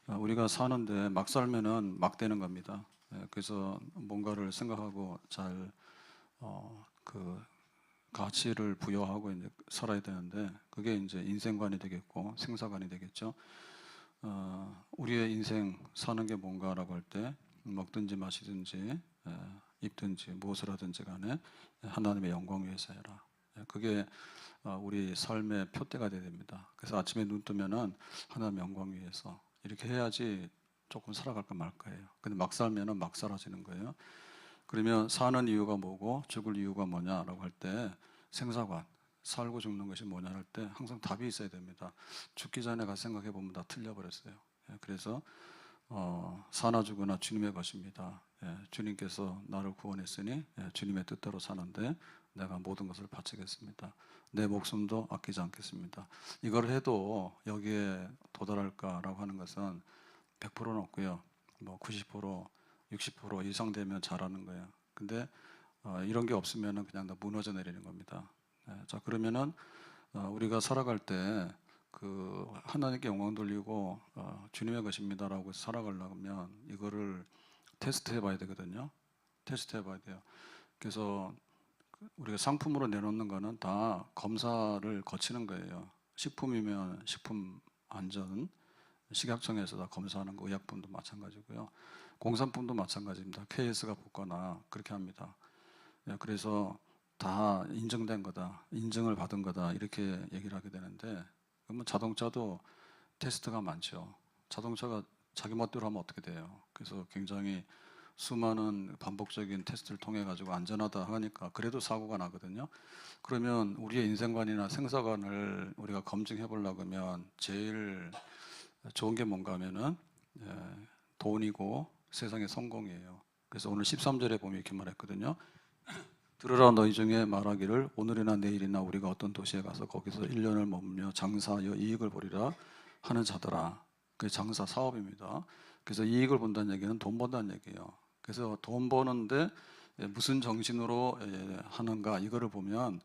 우리가 사는데 막 살면은 막 되는 겁니다. 그래서 뭔가를 생각하고 잘 그 가치를 부여하고 이제 살아야 되는데 그게 이제 인생관이 되겠고 생사관이 되겠죠. 우리의 인생 사는 게 뭔가라고 할 때 먹든지 마시든지 입든지 무엇을 하든지 간에 하나님의 영광 위해서 해라. 그게 우리 삶의 표대가 돼야 됩니다. 그래서 아침에 눈 뜨면은 하나님의 영광 위해서 이렇게 해야지 조금 살아갈까 말까예요. 근데 막 살면은 막 사라지는 거예요. 그러면 사는 이유가 뭐고 죽을 이유가 뭐냐라고 할 때 생사관, 살고 죽는 것이 뭐냐 할 때 항상 답이 있어야 됩니다. 죽기 전에 가서 생각해 보면 다 틀려버렸어요. 그래서 사나 죽으나 주님의 것입니다. 주님께서 나를 구원했으니 주님의 뜻대로 사는데 내가 모든 것을 바치겠습니다. 내 목숨도 아끼지 않겠습니다. 이걸 해도 여기에 도달할까라고 하는 것은 100%는 없고요. 뭐 90%, 60% 이상 되면 잘하는 거예요. 근데 이런 게 없으면 그냥 다 무너져 내리는 겁니다. 자, 그러면은 우리가 살아갈 때 그 하나님께 영광 돌리고 주님의 것입니다라고 살아가려면 이거를 테스트 해봐야 되거든요. 테스트 해봐야 돼요. 그래서 우리가 상품으로 내놓는 거는 다 검사를 거치는 거예요. 식품이면 식품 안전, 식약청에서 다 검사하는 거, 의약품도 마찬가지고요. 공산품도 마찬가지입니다. KS가 붙거나 그렇게 합니다. 그래서 다 인정된 거다, 인증을 받은 거다 이렇게 얘기를 하게 되는데 그러면 자동차도 테스트가 많죠. 자동차가 자기 멋대로 하면 어떻게 돼요? 그래서 굉장히 수많은 반복적인 테스트를 통해 가지고 안전하다 하니까 그래도 사고가 나거든요. 그러면 우리의 인생관이나 생사관을 우리가 검증해 보려고 하면 제일 좋은 게 뭔가 하면은 돈이고 세상의 성공이에요. 그래서 오늘 13절에 보면 이렇게 말했거든요. 들으라 너희 중에 말하기를 오늘이나 내일이나 우리가 어떤 도시에 가서 거기서 1년을 머물며 장사하여 이익을 보리라 하는 자들아. 그게 장사 사업입니다. 그래서 이익을 본다는 얘기는 돈 번다는 얘기예요. 그래서 돈 버는데 무슨 정신으로 하는가 이거를 보면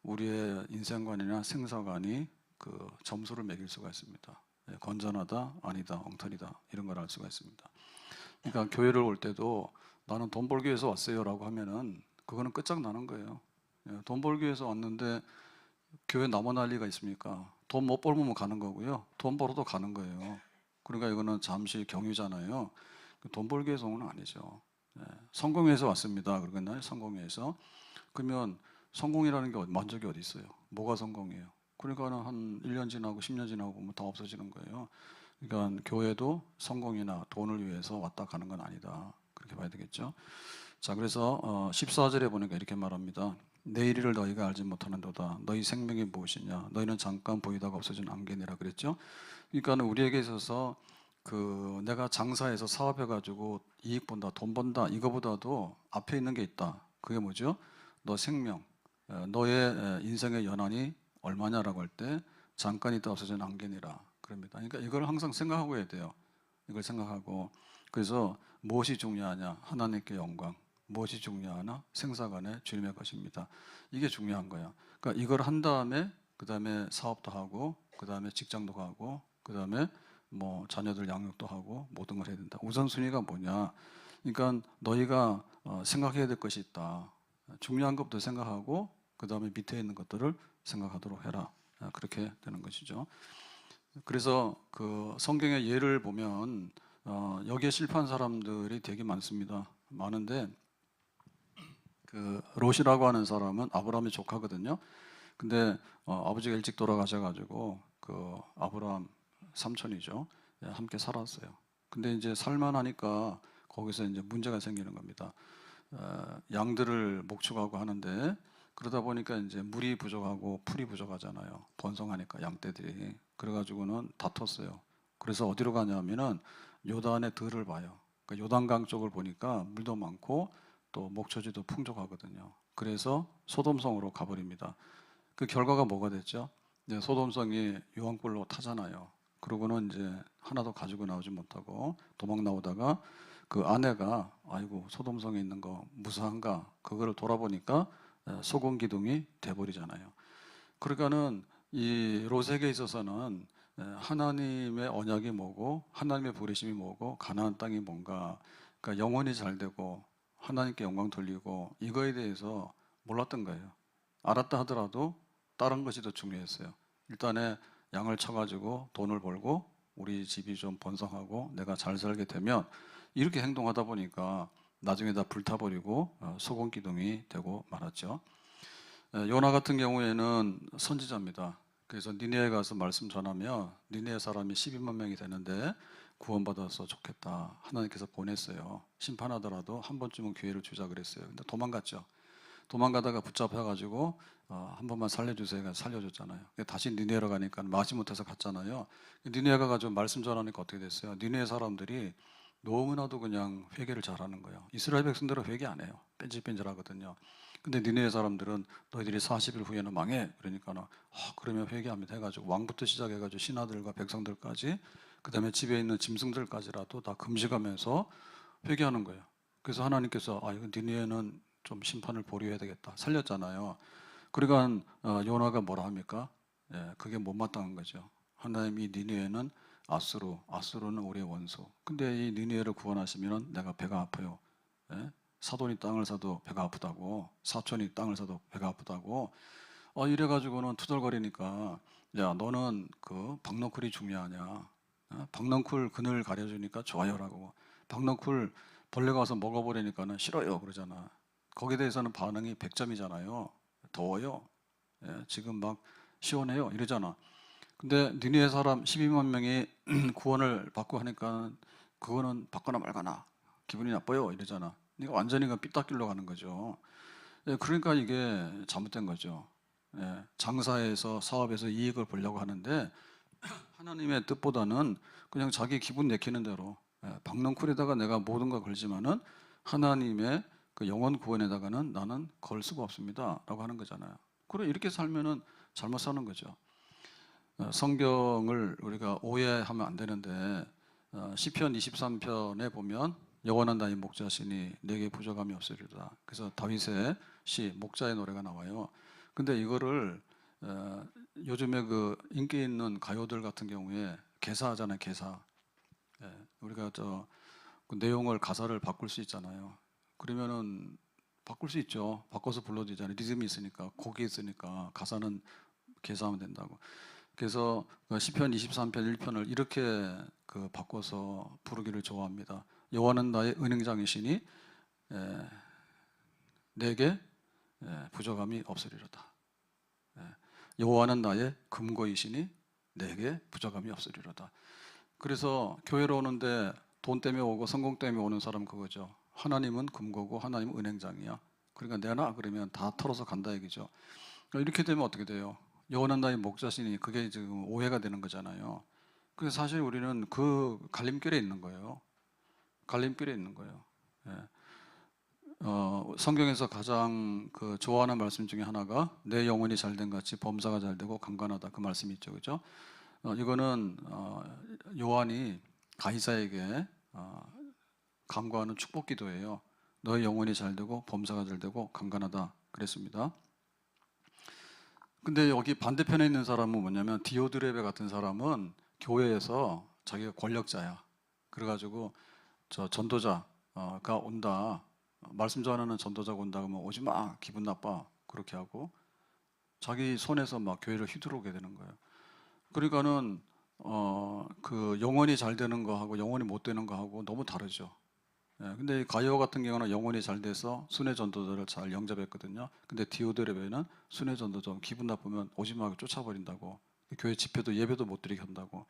우리의 인생관이나 생사관이 그 점수를 매길 수가 있습니다. 건전하다, 아니다, 엉터리다 이런 걸 알 수가 있습니다. 그러니까 교회를 올 때도 나는 돈 벌기 위해서 왔어요라고 하면은 그거는 끝장나는 거예요. 돈 벌기 위해서 왔는데 교회 나만 할 리가 있습니까? 돈 못 벌면 가는 거고요. 돈 벌어도 가는 거예요. 그러니까 이거는 잠시 경유잖아요. 돈 벌기 위해서 온 건 아니죠. 성공에 위해서 왔습니다. 그러겠나요? 성공에 위해서. 그러면 성공이라는 게 만족이 어디 있어요? 뭐가 성공이에요? 그러니까는 한 1년 지나고 10년 지나고 보면 다 없어지는 거예요. 그러니까 교회도 성공이나 돈을 위해서 왔다 가는 건 아니다. 그렇게 봐야 되겠죠. 자, 그래서 14절에 보니까 이렇게 말합니다. 내일을 너희가 알지 못하는도다. 너희 생명이 무엇이냐? 너희는 잠깐 보이다가 없어진 안개니라 그랬죠. 그러니까 우리에게 있어서 그 내가 장사해서 사업해가지고 이익 본다, 돈 번다 이거보다도 앞에 있는 게 있다. 그게 뭐죠? 너 생명, 너의 인생의 연한이 얼마냐라고 할 때 잠깐 있다 없어진 안개니라 그럽니다. 그러니까 이걸 항상 생각하고 해야 돼요. 이걸 생각하고 그래서 무엇이 중요하냐? 하나님께 영광. 무엇이 중요하나? 생사관의 주님의 것입니다. 이게 중요한 거야. 그러니까 이걸 한 다음에 그 다음에 사업도 하고 그 다음에 직장도 가고 그 다음에 뭐 자녀들 양육도 하고 모든 걸 해야 된다. 우선순위가 뭐냐? 그러니까 너희가 생각해야 될 것이 있다. 중요한 것부터 생각하고 그 다음에 밑에 있는 것들을 생각하도록 해라. 그렇게 되는 것이죠. 그래서 그 성경의 예를 보면 여기에 실패한 사람들이 되게 많습니다. 많은데 그 롯이라고 하는 사람은 아브라함의 조카거든요. 근데 아버지가 일찍 돌아가셔가지고 그 아브라함 삼촌이죠. 함께 살았어요. 근데 이제 살만하니까 거기서 이제 문제가 생기는 겁니다. 양들을 목축하고 하는데 그러다 보니까 이제 물이 부족하고 풀이 부족하잖아요. 번성하니까 양떼들이. 그래가지고는 다퉜어요. 그래서 어디로 가냐면은 요단의 들을 봐요. 그러니까 요단강 쪽을 보니까 물도 많고 또 목초지도 풍족하거든요. 그래서 소돔성으로 가버립니다. 그 결과가 뭐가 됐죠? 이제 소돔성이 유황불로 타잖아요. 그러고는 이제 하나도 가지고 나오지 못하고 도망 나오다가 그 아내가 아이고 소돔성에 있는 거 무사한가 그거를 돌아보니까 소금 기둥이 돼버리잖아요. 그러니까는 이 롯에게 있어서는 하나님의 언약이 뭐고 하나님의 부르심이 뭐고 가나안 땅이 뭔가, 그러니까 영혼이 잘 되고 하나님께 영광 돌리고 이거에 대해서 몰랐던 거예요. 알았다 하더라도 다른 것이 더 중요했어요. 일단에 양을 쳐가지고 돈을 벌고 우리 집이 좀 번성하고 내가 잘 살게 되면, 이렇게 행동하다 보니까 나중에 다 불타버리고 소금 기둥이 되고 말았죠. 요나 같은 경우에는 선지자입니다. 그래서 니네에 가서 말씀 전하면 니네 사람이 12만 명이 되는데 구원받아서 좋겠다. 하나님께서 보냈어요. 심판하더라도 한 번쯤은 기회를 주자 그랬어요. 근데 도망갔죠. 도망가다가 붙잡혀가지고 한 번만 살려주세요. 살려줬잖아요. 다시 니네로 가니까 마지못해서 갔잖아요. 니네에 가가지고 말씀 전하니까 어떻게 됐어요? 니네 사람들이 너무나도 그냥 회개를 잘하는 거예요. 이스라엘 백성들은 회개 안 해요. 뺀질뺀질하거든요. 근데 니네 사람들은 너희들이 40일 후에는 망해. 그러니까 그러면 회개합니다 해가지고 왕부터 시작해가지고 신하들과 백성들까지, 그 다음에 집에 있는 짐승들까지라도 다 금식하면서 회개하는 거예요. 그래서 하나님께서 이거 니네는 좀 심판을 보류해야 되겠다. 살렸잖아요. 그러니까 요나가 뭐라 합니까? 그게 못마땅한 거죠. 하나님, 이 니느웨는 아수르는 우리의 원수. 근데 이 니느웨를 구원하시면 내가 배가 아파요. 사돈이 땅을 사도 배가 아프다고, 사촌이 땅을 사도 배가 아프다고. 이래가지고는 투덜거리니까, 야, 너는 그 박넝쿨이 중요하냐? 박넝쿨 그늘 가려주니까 좋아요라고. 박넝쿨 벌레가 와서 먹어버리니까는 싫어요 그러잖아. 거기에 대해서는 반응이 100점이잖아요. 더워요. 지금 막 시원해요. 이러잖아. 근데 니네 사람 12만 명이 구원을 받고 하니까 그거는 받거나 말거나 기분이 나빠요. 이러잖아. 그러니까 완전히 삐딱길로 가는 거죠. 그러니까 이게 잘못된 거죠. 장사에서 사업에서 이익을 보려고 하는데 하나님의 뜻보다는 그냥 자기 기분 내키는 대로 박넝쿨에다가 내가 모든 걸 걸지만은 하나님의 그 영혼 구원에다가는 나는 걸 수가 없습니다 라고 하는 거잖아요. 그래, 이렇게 살면은 잘못 사는 거죠. 성경을 우리가 오해하면 안 되는데 시편 23편에 보면 영원한 나의 목자시니 내게 부족함이 없으리로다. 그래서 다윗의 시 목자의 노래가 나와요. 근데 이거를 요즘에 그 인기 있는 가요들 같은 경우에 개사하잖아요. 개사. 우리가 그 내용을 가사를 바꿀 수 있잖아요. 그러면은 바꿀 수 있죠. 바꿔서 불러도 되잖아요. 리듬이 있으니까, 곡이 있으니까 가사는 개사하면 된다고. 그래서 시편 23편 1편을 이렇게 바꿔서 부르기를 좋아합니다. 여호와는 나의 은행장이시니 내게 부족함이 없으리로다. 여호와는 나의 금고이시니 내게 부족함이 없으리로다. 그래서 교회로 오는데 돈 때문에 오고 성공 때문에 오는 사람 그거죠. 하나님은 금고고 하나님은 은행장이야. 그러니까 내놔 그러면 다 털어서 간다 얘기죠. 이렇게 되면 어떻게 돼요? 여호와는 나의 목자시니 그게 지금 오해가 되는 거잖아요. 그래서 사실 우리는 그 갈림길에 있는 거예요. 갈림길에 있는 거예요. 성경에서 가장 좋아하는 말씀 중에 하나가 내 영혼이 잘된 같이 범사가 잘되고 강건하다, 그 말씀이 있죠, 그죠? 이거는 요한이 가이사에게 간구하는 축복기도예요. 너의 영혼이 잘되고 범사가 잘되고 강건하다 그랬습니다. 근데 여기 반대편에 있는 사람은 뭐냐면 디오드레베 같은 사람은 교회에서 자기가 권력자야. 그래가지고 저 전도자가 온다. 말씀 전하는 전도자가 온다 그러면 오지 마. 기분 나빠. 그렇게 하고 자기 손에서 막 교회를 휘두르게 되는 거예요. 그러니까는 그 영혼이 잘 되는 거하고 영혼이 못 되는 거하고 너무 다르죠. 근데 가이오 같은 경우는 영혼이 잘 돼서 순회 전도자를 잘 영접했거든요. 근데 디오드레베는 순회 전도자 기분 나쁘면 오지 마 쫓아버린다고. 교회 집회도 예배도 못 드리게 한다고.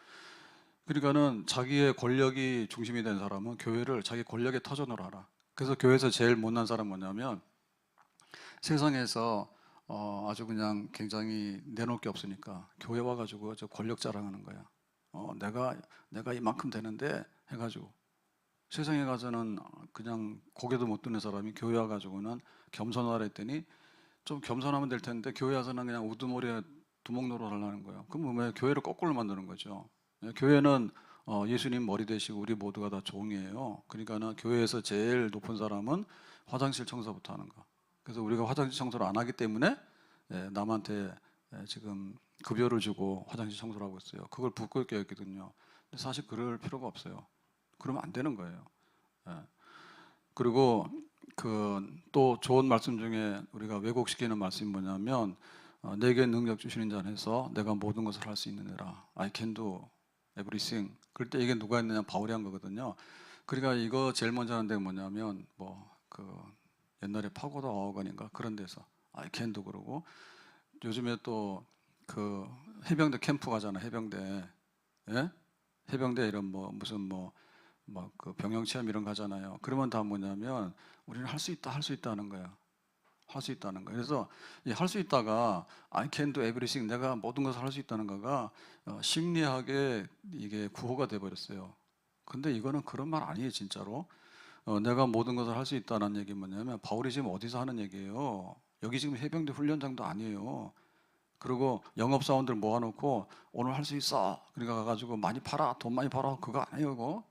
그러니까는 자기의 권력이 중심이 된 사람은 교회를 자기 권력의 터전으로 알아. 그래서 교회에서 제일 못난 사람은 뭐냐면 세상에서 아주 그냥 굉장히 내놓을 게 없으니까 교회 와가지고 저 권력 자랑하는 거야. 내가 이만큼 되는데 해가지고 세상에 가서는 그냥 고개도 못 드는 사람이 교회 와가지고는 겸손하라 했더니 좀 겸손하면 될 텐데 교회 와서는 그냥 우두머리에 두목 노릇하려는 거예요. 그럼 왜 교회를 거꾸로 만드는 거죠? 교회는 예수님 머리 되시고 우리 모두가 다 종이에요. 그러니까는 교회에서 제일 높은 사람은 화장실 청소부터 하는 거. 그래서 우리가 화장실 청소를 안 하기 때문에 남한테 지금 급여를 주고 화장실 청소를 하고 있어요. 그걸 부끄럽게 여기거든요. 근데 사실 그럴 필요가 없어요. 그러면 안 되는 거예요. 예. 그리고 그 또 좋은 말씀 중에 우리가 왜곡시키는 말씀이 뭐냐면 내게 능력 주시는 자 안에서 내가 모든 것을 할 수 있느니라. I can do everything. 그럴 때 이게 누가 했느냐? 바울이 한 거거든요. 그러니까 이거 제일 먼저 하는 데가 뭐냐면 뭐 그 옛날에 파고다 어학원인가 그런 데서 I can do 그러고 요즘에 또 그 해병대 캠프 가잖아. 해병대. 예? 해병대 이런 뭐 무슨 뭐 막 그 병영 체험 이런 거 하잖아요. 그러면 다 뭐냐면 우리는 할 수 있다, 할 수 있다는 거야. 할 수 있다는 거예요. 그래서 이 할 수 있다가 I can do everything 내가 모든 것을 할 수 있다는 거가 심리학에 이게 구호가 돼 버렸어요. 근데 이거는 그런 말 아니에요, 진짜로. 내가 모든 것을 할 수 있다는 얘기 뭐냐면 바울이 지금 어디서 하는 얘기예요? 여기 지금 해병대 훈련장도 아니에요. 그리고 영업사원들 모아놓고 오늘 할 수 있어. 그러니까 가가지고 많이 팔아, 돈 많이 벌어. 그거 아니에요, 그거.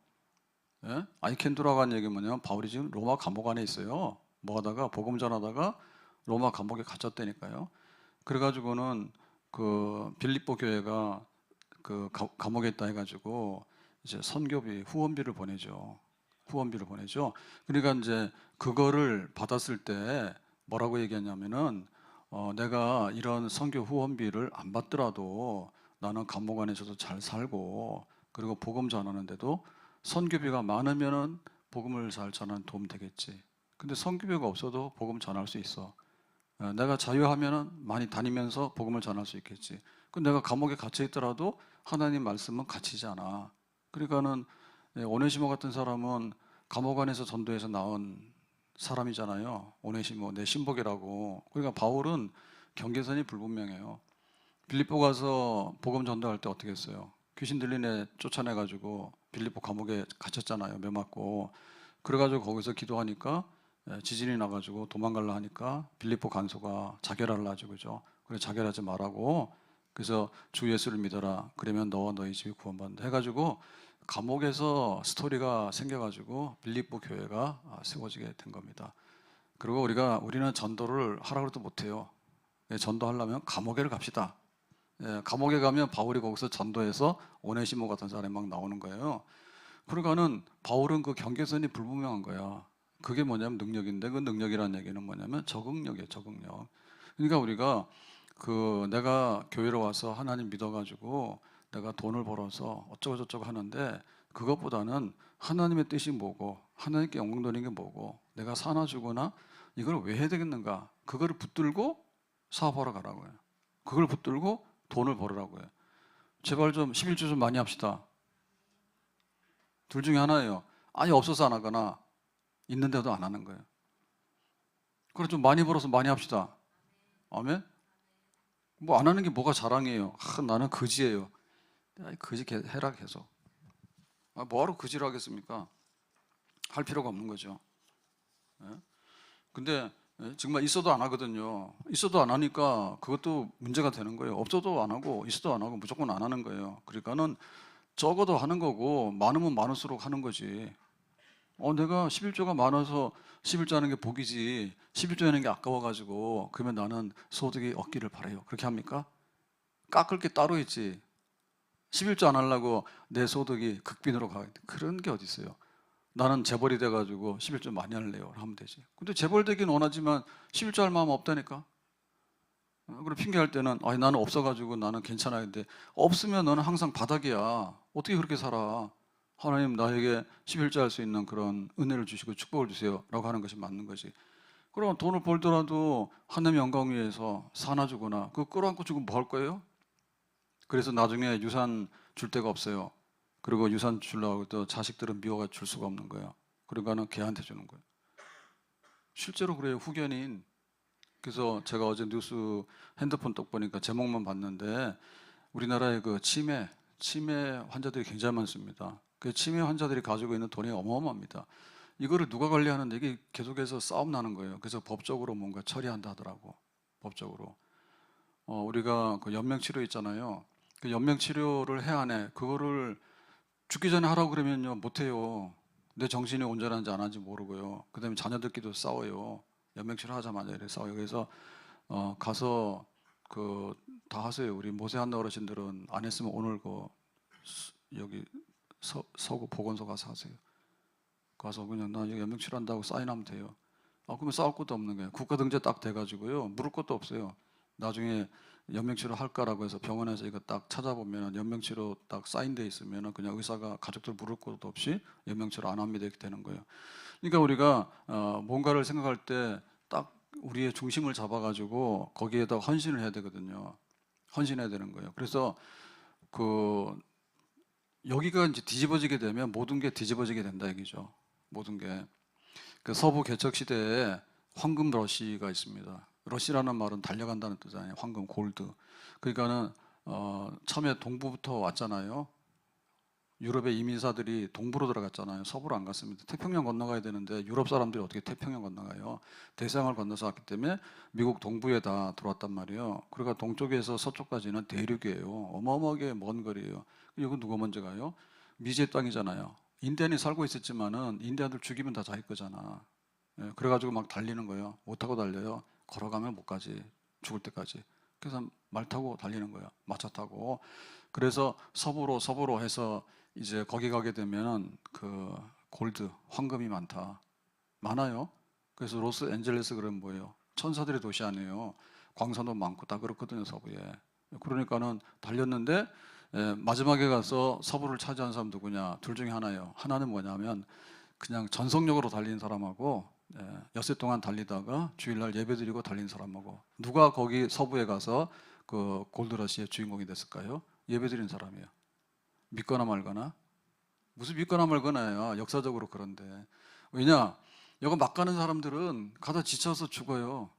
예? 아이캔두라고 하는 얘기 뭐냐면 바울이 지금 로마 감옥 안에 있어요. 뭐 하다가 복음 전하다가 로마 감옥에 갇혔다니까요. 그래가지고는 그 빌립보 교회가 그 감옥에 있다 해가지고 이제 선교비 후원비를 보내죠. 후원비를 보내죠. 그러니까 이제 그거를 받았을 때 뭐라고 얘기하냐면은 내가 이런 선교 후원비를 안 받더라도 나는 감옥 안에서도 잘 살고 그리고 복음 전하는데도 선교비가 많으면은 복음을 잘 전하는 도움 되겠지. 근데 선교비가 없어도 복음 전할 수 있어. 내가 자유하면은 많이 다니면서 복음을 전할 수 있겠지. 그 내가 감옥에 갇혀 있더라도 하나님 말씀은 갇히지 않아. 그러니까는 오네시모 같은 사람은 감옥 안에서 전도해서 나온 사람이잖아요. 오네시모 내 신복이라고. 그러니까 바울은 경계선이 불분명해요. 빌립보 가서 복음 전도할 때 어떻게 했어요? 귀신 들린 애 쫓아내가지고 빌립보 감옥에 갇혔잖아요. 매 맞고. 그래가지고 거기서 기도하니까 지진이 나가지고 도망갈라 하니까 빌립보 간소가 자결하려 하죠, 그죠? 그래 자결하지 말라고. 그래서 주 예수를 믿어라. 그러면 너와 너희 집이 구원받는다. 해가지고 감옥에서 스토리가 생겨가지고 빌립보 교회가 세워지게 된 겁니다. 그리고 우리는 전도를 하라고 해도 못해요. 전도하려면 감옥에를 갑시다. 감옥에 가면 바울이 거기서 전도해서 오네시모 같은 사람이 막 나오는 거예요. 그러니까는 바울은 그 경계선이 불분명한 거야. 그게 뭐냐면 능력인데 그 능력이라는 얘기는 뭐냐면 적응력이에요, 적응력. 그러니까 우리가 그 내가 교회로 와서 하나님 믿어가지고 내가 돈을 벌어서 어쩌고 저쩌고 하는데 그것보다는 하나님의 뜻이 뭐고 하나님께 영광 돌리는 게 뭐고 내가 사나 주거나 이걸 왜 해야 되겠는가 그거를 붙들고 사업하러 가라고요. 그걸 붙들고 돈을 벌으라고요. 제발 좀 11조 좀 많이 합시다. 둘 중에 하나예요. 아니 없어서 안 하거나 있는데도 안 하는 거예요. 그래 좀 많이 벌어서 많이 합시다. 아멘? 뭐 안 하는 게 뭐가 자랑이에요. 나는 거지예요. 거지 해라 계속. 뭐하러 거지를 하겠습니까? 할 필요가 없는 거죠. 예? 근데 정말 있어도 안 하거든요. 있어도 안 하니까 그것도 문제가 되는 거예요. 없어도 안 하고 있어도 안 하고 무조건 안 하는 거예요. 그러니까는 적어도 하는 거고 많으면 많을수록 하는 거지. 내가 11조가 많아서 11조 하는 게 복이지 11조 하는 게 아까워가지고 그러면 나는 소득이 없기를 바라요. 그렇게 합니까? 깎을 게 따로 있지. 11조 안 하려고 내 소득이 극빈으로 가. 그런 게 어디 있어요. 나는 재벌이 돼가지고 11조 많이 할래요. 하면 되지. 근데 재벌 되긴 원하지만 11조 할 마음 없다니까. 그리고 핑계할 때는 아니 나는 없어가지고 나는 괜찮아야 되는데 없으면 너는 항상 바닥이야. 어떻게 그렇게 살아? 하나님 나에게 11조 할 수 있는 그런 은혜를 주시고 축복을 주세요 라고 하는 것이 맞는 거지. 그럼 돈을 벌더라도 하나님 영광 위해서 사나 주거나 그거 끌어안고 주고 뭐 할 거예요? 그래서 나중에 유산 줄 데가 없어요. 그리고 유산 주려고 또 자식들은 미워가 줄 수가 없는 거예요. 그러니까는 걔한테 주는 거예요. 실제로 그래요. 후견인. 그래서 제가 어제 뉴스 핸드폰 떡 보니까 제목만 봤는데 우리나라의 그 치매 환자들이 굉장히 많습니다. 그 치매 환자들이 가지고 있는 돈이 어마어마합니다. 이거를 누가 관리하는데 이게 계속해서 싸움 나는 거예요. 그래서 법적으로 뭔가 처리한다 하더라고. 법적으로. 우리가 그 연명 치료 있잖아요. 그 연명 치료를 해야 하네. 그거를 죽기 전에 하라고 그러면요 못 해요. 내 정신이 온전한지 안 한지 모르고요. 그다음에 자녀들끼리도 싸워요. 연명 치료 하자마자 이래 싸워요. 그래서 가서 그 다 하세요. 우리 모세 한나 어르신들은 안 했으면 오늘 여기 서구 보건소 가서 하세요. 가서 그냥 나 여기 연명 치료한다고 사인하면 돼요. 그러면 싸울 것도 없는 거예요. 국가 등재 딱 돼가지고요. 물을 것도 없어요. 나중에 연명치료 할까라고 해서 병원에서 이거 딱 찾아보면 연명치료 딱 사인돼 있으면 그냥 의사가 가족들 물을 것도 없이 연명치료 안 합니다 이렇게 되는 거예요. 그러니까 우리가 뭔가를 생각할 때 딱 우리의 중심을 잡아가지고 거기에다 헌신을 해야 되거든요. 헌신해야 되는 거예요. 그래서 여기가 이제 뒤집어지게 되면 모든 게 뒤집어지게 된다 얘기죠. 모든 게. 그 서부 개척 시대에 황금 러시가 있습니다. 러시라는 말은 달려간다는 뜻이잖아요. 황금 골드. 그러니까는 처음에 동부부터 왔잖아요. 유럽의 이민사들이 동부로 들어갔잖아요. 서부로 안 갔습니다. 태평양 건너가야 되는데 유럽 사람들이 어떻게 태평양 건너가요? 대서양을 건너서 왔기 때문에 미국 동부에 다 들어왔단 말이에요. 그러니까 동쪽에서 서쪽까지는 대륙이에요. 어마어마하게 먼 거리예요. 이거 누가 먼저 가요? 미지의 땅이잖아요. 인디안이 살고 있었지만은 인디안들 죽이면 다 자기 거잖아. 예, 그래가지고 막 달리는 거예요. 못 타고 달려요. 걸어가면 못 가지. 죽을 때까지. 그래서 말 타고 달리는 거예요. 마차 타고. 그래서 서부로 해서 이제 거기 가게 되면 그 골드, 황금이 많아요. 그래서 로스앤젤레스 그러면 뭐예요? 천사들의 도시 아니에요. 광산도 많고 다 그렇거든요, 서부에. 그러니까는 달렸는데 마지막에 가서 서부를 차지한 사람 누구냐? 둘 중에 하나예요. 하나는 뭐냐면 그냥 전속력으로 달린 사람하고 엿새 동안 달리다가 주일날 예배드리고 달린 사람하고 누가 거기 서부에 가서 그 골드러시의 주인공이 됐을까요? 예배드린 사람이에요. 믿거나 말거나. 무슨 믿거나 말거나야 역사적으로 그런데. 왜냐? 이거 막 가는 사람들은 가다 지쳐서 죽어요.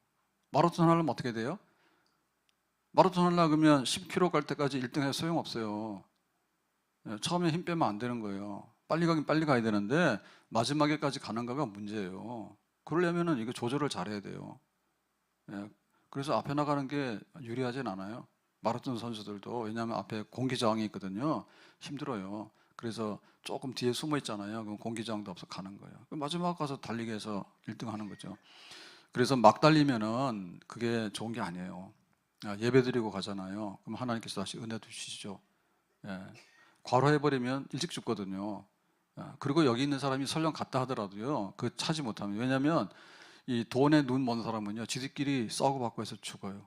마라톤 하려면 어떻게 돼요? 마라톤 하려고 그러면 10km 갈 때까지 1등 해도 소용없어요. 처음에 힘 빼면 안 되는 거예요. 빨리 가긴 빨리 가야 되는데 마지막에까지 가는 거가 문제예요. 그러려면은 이거 조절을 잘해야 돼요. 그래서 앞에 나가는 게 유리하진 않아요. 마라톤 선수들도. 왜냐하면 앞에 공기 저항이 있거든요. 힘들어요. 그래서 조금 뒤에 숨어 있잖아요. 그럼 공기 저항도 없어 가는 거예요. 마지막 가서 달리기 해서 1등 하는 거죠. 그래서 막 달리면은 그게 좋은 게 아니에요. 예배 드리고 가잖아요. 그럼 하나님께서 다시 은혜 주시죠. 과로해버리면 일찍 죽거든요. 그리고 여기 있는 사람이 설령 갔다 하더라도요, 그 차지 못하면. 왜냐하면 이 돈에 눈 먼 사람은요, 지들끼리 싸우고 받고 해서 죽어요.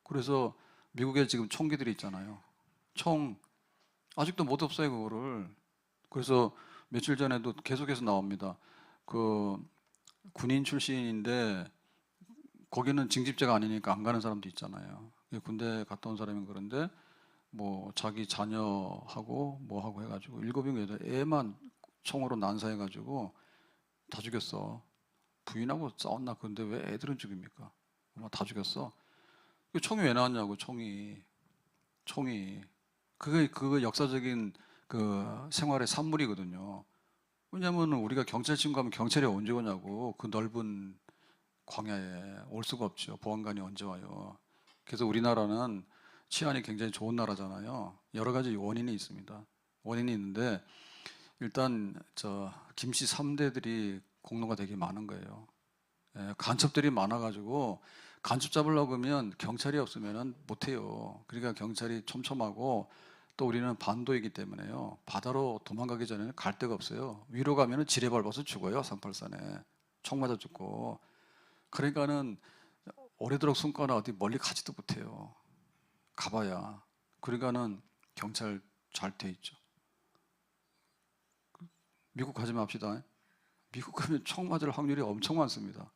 그래서 미국에 지금 총기들이 있잖아요. 총 아직도 못 없어요, 그거를. 그래서 며칠 전에도 계속해서 나옵니다. 그 군인 출신인데 거기는 징집제가 아니니까 안 가는 사람도 있잖아요. 군대 갔다 온 사람은 그런데 뭐 자기 자녀하고 뭐 하고 해가지고 7명 애만 총으로 난사해가지고 다 죽였어. 부인하고 싸웠나? 근데 왜 애들은 죽입니까? 다 죽였어. 그 총이 왜 나왔냐고. 총이 그거 역사적인 그 생활의 산물이거든요. 왜냐하면 우리가 경찰 신고하면 경찰이 언제 오냐고. 그 넓은 광야에 올 수가 없죠. 보안관이 언제 와요. 그래서 우리나라는 치안이 굉장히 좋은 나라잖아요. 여러 가지 원인이 있습니다. 원인이 있는데 일단 저 김씨 3대들이 공로가 되게 많은 거예요. 간첩들이 많아가지고 간첩 잡으려고 하면 경찰이 없으면 못해요. 그러니까 경찰이 촘촘하고 또 우리는 반도이기 때문에요. 바다로 도망가기 전에는 갈 데가 없어요. 위로 가면 지뢰 밟아서 죽어요. 38산에 총 맞아 죽고. 그러니까는 오래도록 숨거나 어디 멀리 가지도 못해요. 가봐야. 그러니까는 경찰 잘 돼 있죠. 미국 가지 맙시다. 미국 가면 총 맞을 확률이 엄청 많습니다.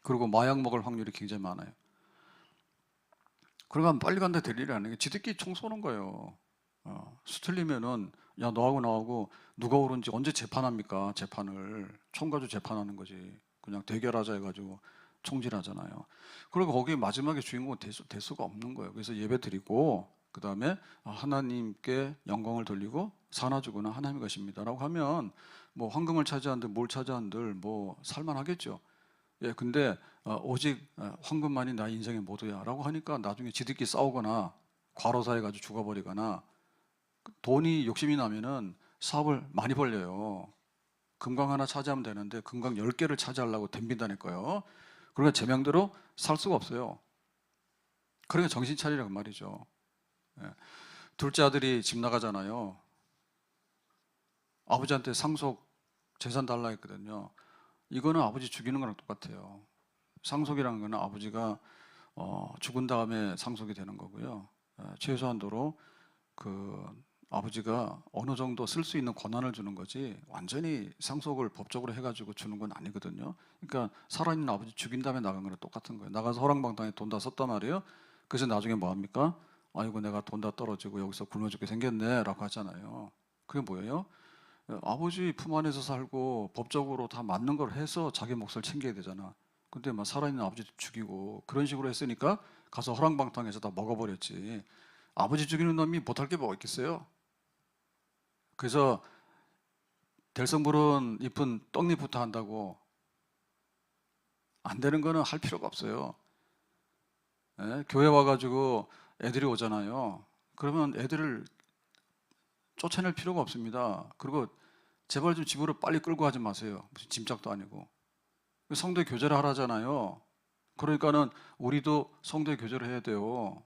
그리고 마약 먹을 확률이 굉장히 많아요. 그러면 빨리 간다 될 일이 아니에요. 지들끼리 총 쏘는 거예요. 수틀리면은 야 너하고 나하고 누가 옳은지 언제 재판합니까? 재판을 총 가지고 재판하는 거지. 그냥 대결하자 해가지고 총질하잖아요. 그리고 거기 마지막에 주인공은 될 수가 없는 거예요. 그래서 예배 드리고 그 다음에 하나님께 영광을 돌리고 사나 죽으나 하나님의 것입니다라고 하면 뭐 황금을 차지한들 뭘 차지한들 뭐 살만하겠죠. 근데 오직 황금만이 나의 인생의 모두야라고 하니까 나중에 지들끼리 싸우거나 과로사해가지고 죽어버리거나 돈이 욕심이 나면은 사업을 많이 벌려요. 금강 하나 차지하면 되는데 금강 10개를 차지하려고 덤빈다니까요. 그러니까 제 명대로 살 수가 없어요. 그러니까 정신 차리라고 말이죠. 예. 둘째 아들이 집 나가잖아요. 아버지한테 상속 재산 달라 했거든요. 이거는 아버지 죽이는 거랑 똑같아요. 상속이라는 거는 아버지가 죽은 다음에 상속이 되는 거고요. 최소한도로 그 아버지가 어느 정도 쓸 수 있는 권한을 주는 거지 완전히 상속을 법적으로 해가지고 주는 건 아니거든요. 그러니까 살아있는 아버지 죽인 다음에 나간 거랑 똑같은 거예요. 나가서 허랑방탕에 돈 다 썼단 말이에요. 그래서 나중에 뭐 합니까? 아이고 내가 돈 다 떨어지고 여기서 굶어 죽게 생겼네 라고 하잖아요. 그게 뭐예요? 아버지 품 안에서 살고 법적으로 다 맞는 걸 해서 자기 몫을 챙겨야 되잖아. 근데 막 살아있는 아버지 죽이고 그런 식으로 했으니까 가서 허랑방탕해서 다 먹어버렸지. 아버지 죽이는 놈이 못할 게 뭐가 있겠어요? 그래서 될성부른 잎은 떡잎부터 한다고 안 되는 거는 할 필요가 없어요. 예? 교회 와가지고 애들이 오잖아요. 그러면 애들을 쫓아낼 필요가 없습니다. 그리고 제발 좀 집으로 빨리 끌고 가지 마세요. 무슨 짐짝도 아니고. 성도의 교제를 하라잖아요. 그러니까는 우리도 성도의 교제를 해야 돼요.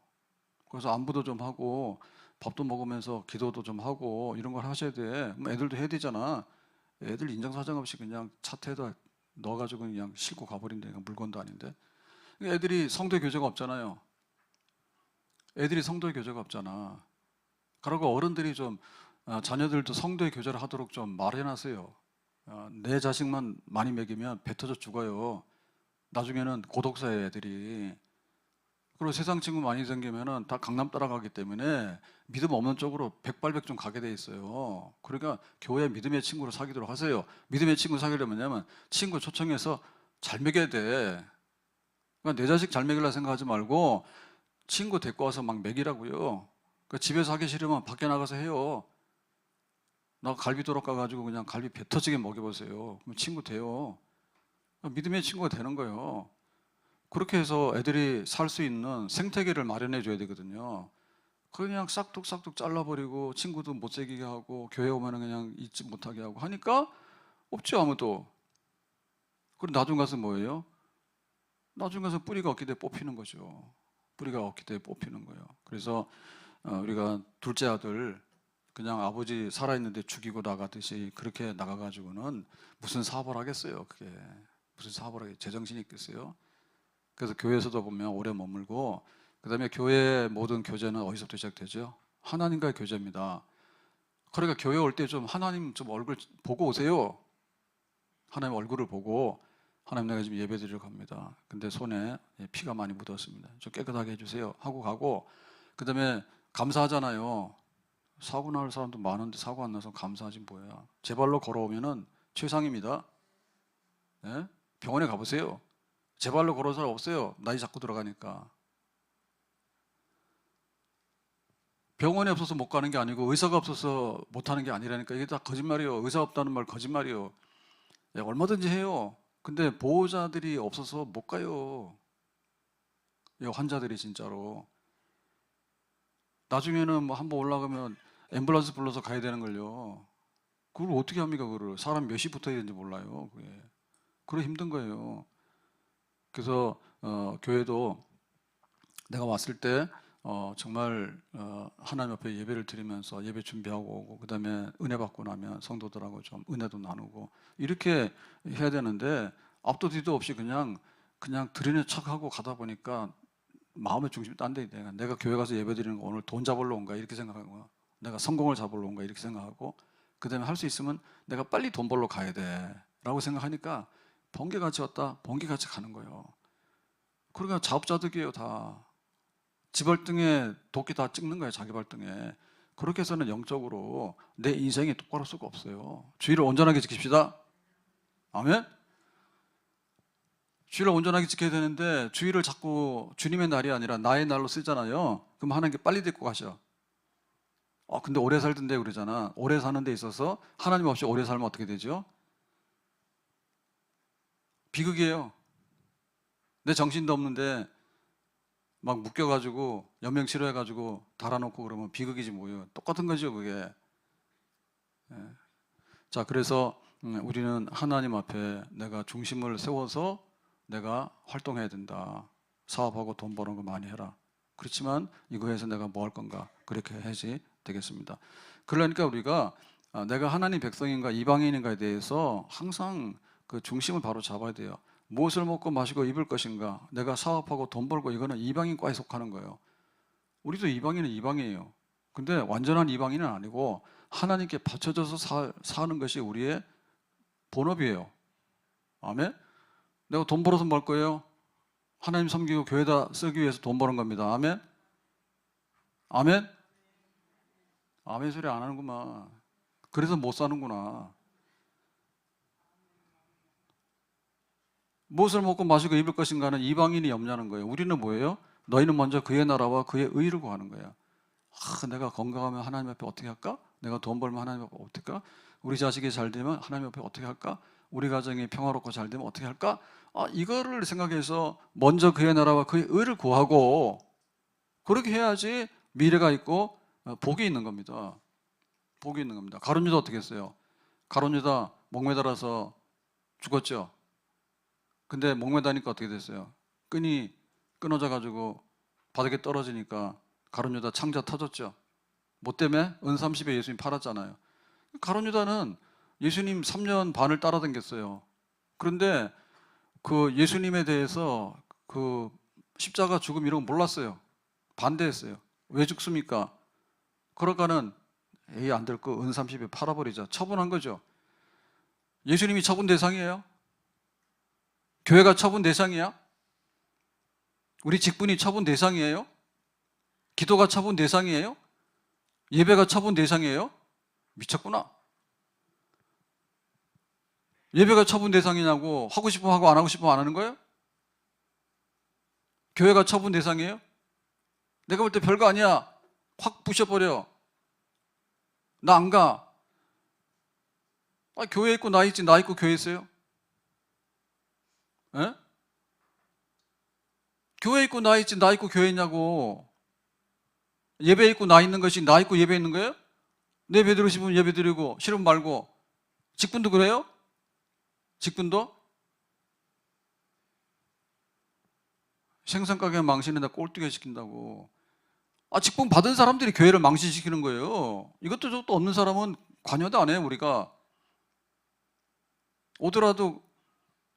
그래서 안부도 좀 하고 밥도 먹으면서 기도도 좀 하고 이런 걸 하셔야 돼. 애들도 해야 되잖아. 애들 인정사정 없이 그냥 차트에다 넣어가지고 그냥 싣고 가버린다. 물건도 아닌데. 애들이 성도의 교제가 없잖아요. 애들이 성도의 교제가 없잖아. 그러고 어른들이 좀 자녀들도 성도의 교제를 하도록 좀 말해놨어요. 내 자식만 많이 먹이면 배 터져 죽어요. 나중에는 고독사예요, 애들이. 그리고 세상 친구 많이 생기면은 다 강남 따라가기 때문에 믿음 없는 쪽으로 백발백중 가게 돼 있어요. 그러니까 교회 믿음의 친구를 사귀도록 하세요. 믿음의 친구 사귀려면 뭐냐면 친구 초청해서 잘 먹여야 돼. 그러니까 내 자식 잘 먹이려 생각하지 말고 친구 데리고 와서 막 먹이라고요. 그러니까 집에서 하기 싫으면 밖에 나가서 해요. 나 갈비 도락 가가지고 그냥 갈비 배 터지게 먹여보세요. 그럼 친구 돼요. 믿음의 친구가 되는 거예요. 그렇게 해서 애들이 살 수 있는 생태계를 마련해 줘야 되거든요. 그냥 싹둑싹둑 잘라버리고 친구도 못 사귀게 하고 교회 오면 그냥 잊지 못하게 하고 하니까 없죠, 아무도. 그리고 나중 가서 뭐예요? 나중 가서 뿌리가 없기 때문에 뽑히는 거죠. 뿌리가 없기 때문에 뽑히는 거예요. 그래서 우리가 둘째 아들 그냥 아버지 살아있는데 죽이고 나가듯이 그렇게 나가가지고는 무슨 사업을 하겠어요. 그게 무슨 사업을 하겠어요. 제정신이 있겠어요. 그래서 교회에서도 보면 오래 머물고 그 다음에 교회의 모든 교제는 어디서부터 시작되죠? 하나님과의 교제입니다. 그러니까 교회 올 때 좀 하나님 좀 얼굴 보고 오세요. 하나님 얼굴을 보고 하나님 내가 지금 예배 드리러 갑니다. 근데 손에 피가 많이 묻었습니다. 좀 깨끗하게 해주세요 하고 가고 그 다음에 감사하잖아요. 사고 날 사람도 많은데 사고 안 나서 감사하지 뭐야. 제 발로 걸어오면은 최상입니다. 예? 병원에 가보세요. 제 발로 걸어온 사람 없어요. 나이 자꾸 들어가니까. 병원에 없어서 못 가는 게 아니고 의사가 없어서 못 하는 게 아니라니까. 이게 다 거짓말이에요. 의사 없다는 말 거짓말이에요. 예, 얼마든지 해요. 근데 보호자들이 없어서 못 가요. 예, 환자들이 진짜로. 나중에는 뭐 한번 올라가면 앰뷸런스 불러서 가야 되는 걸요. 그걸 어떻게 합니까? 그걸 사람 몇 시부터 해야 되는지 몰라요. 그게. 그래 힘든 거예요. 그래서 교회도 내가 왔을 때 정말 하나님 앞에 예배를 드리면서 예배 준비하고 오고 그 다음에 은혜 받고 나면 성도들하고 좀 은혜도 나누고 이렇게 해야 되는데 앞도 뒤도 없이 그냥 드리는 척하고 가다 보니까 마음의 중심이 딴 데 있다. 내가 교회 가서 예배 드리는 거 오늘 돈 잡으러 온가 이렇게 생각하고 내가 성공을 잡으러 온가 이렇게 생각하고 그 다음에 할 수 있으면 내가 빨리 돈 벌러 가야 돼 라고 생각하니까 번개같이 왔다 번개같이 가는 거예요. 그러니까 자업자득이에요. 다 지발등에 도끼 다 찍는 거예요. 자기 발등에. 그렇게 해서는 영적으로 내 인생이 똑바로 할 수가 없어요. 주의를 온전하게 지킵시다. 아멘. 주의를 온전하게 지켜야 되는데 주의를 자꾸 주님의 날이 아니라 나의 날로 쓰잖아요. 그럼 하나님께 빨리 데리고 가셔. 근데 오래 살던데 그러잖아. 오래 사는 데 있어서 하나님 없이 오래 살면 어떻게 되죠? 비극이에요. 내 정신도 없는데 막 묶여가지고 연명 치료해가지고 달아놓고 그러면 비극이지 뭐예요. 똑같은 거죠 그게. 예. 자 그래서 우리는 하나님 앞에 내가 중심을 세워서 내가 활동해야 된다. 사업하고 돈 버는 거 많이 해라. 그렇지만 이거에서 내가 뭐 할 건가? 그렇게 해야지 되겠습니다. 그러니까 우리가 내가 하나님 백성인가 이방인인가에 대해서 항상 그 중심을 바로 잡아야 돼요. 무엇을 먹고 마시고 입을 것인가? 내가 사업하고 돈 벌고 이거는 이방인과에 속하는 거예요. 우리도 이방인은 이방이에요. 근데 완전한 이방인은 아니고 하나님께 바쳐져서 사는 것이 우리의 본업이에요. 아멘? 내가 돈 벌어서 뭘 거예요? 하나님 섬기고 교회다 쓰기 위해서 돈 버는 겁니다. 아멘? 아멘? 아멘 소리 안 하는구만. 그래서 못 사는구나. 무엇을 먹고 마시고 입을 것인가는 이방인이 염려하는 거예요. 우리는 뭐예요? 너희는 먼저 그의 나라와 그의 의를 구하는 거예요. 내가 건강하면 하나님 앞에 어떻게 할까? 내가 돈 벌면 하나님 앞에 어떻게 할까? 우리 자식이 잘 되면 하나님 앞에 어떻게 할까? 우리 가정이 평화롭고 잘 되면 어떻게 할까? 이거를 생각해서 먼저 그의 나라와 그의 의를 구하고 그렇게 해야지 미래가 있고 복이 있는 겁니다. 복이 있는 겁니다. 가룟 유다 어떻게 했어요? 가룟 유다 목매달아서 죽었죠. 근데 목매다니까 어떻게 됐어요? 끈이 끊어져 가지고 바닥에 떨어지니까 가룟 유다 창자 터졌죠. 뭐 때문에? 은 30에 예수님 팔았잖아요. 가룟 유다는 예수님 3년 반을 따라다녔어요. 그런데 그 예수님에 대해서 그 십자가 죽음 이런 거 몰랐어요. 반대했어요. 왜 죽습니까? 그러니까는 안 될 거 은 30에 팔아버리자. 처분한 거죠. 예수님이 처분 대상이에요? 교회가 처분 대상이야? 우리 직분이 처분 대상이에요? 기도가 처분 대상이에요? 예배가 처분 대상이에요? 미쳤구나. 예배가 처분 대상이냐고. 하고 싶으면 하고 안 하고 싶으면 안 하는 거예요? 교회가 처분 대상이에요? 내가 볼 때 별거 아니야. 확 부셔버려. 나 안 가. 교회 있고 나 있지, 나 있고 교회 있어요? 에? 교회 있고 나 있지, 나 있고 교회 있냐고. 예배 있고 나 있는 것이 나 있고 예배 있는 거예요? 내 예배 드리고 싶으면 예배 드리고 싫으면 말고. 직분도 그래요? 직분도? 생선가게 망신에다 꼴뚜기 시킨다고. 직분 받은 사람들이 교회를 망신시키는 거예요. 이것도 저것도 없는 사람은 관여도 안 해요. 우리가 오더라도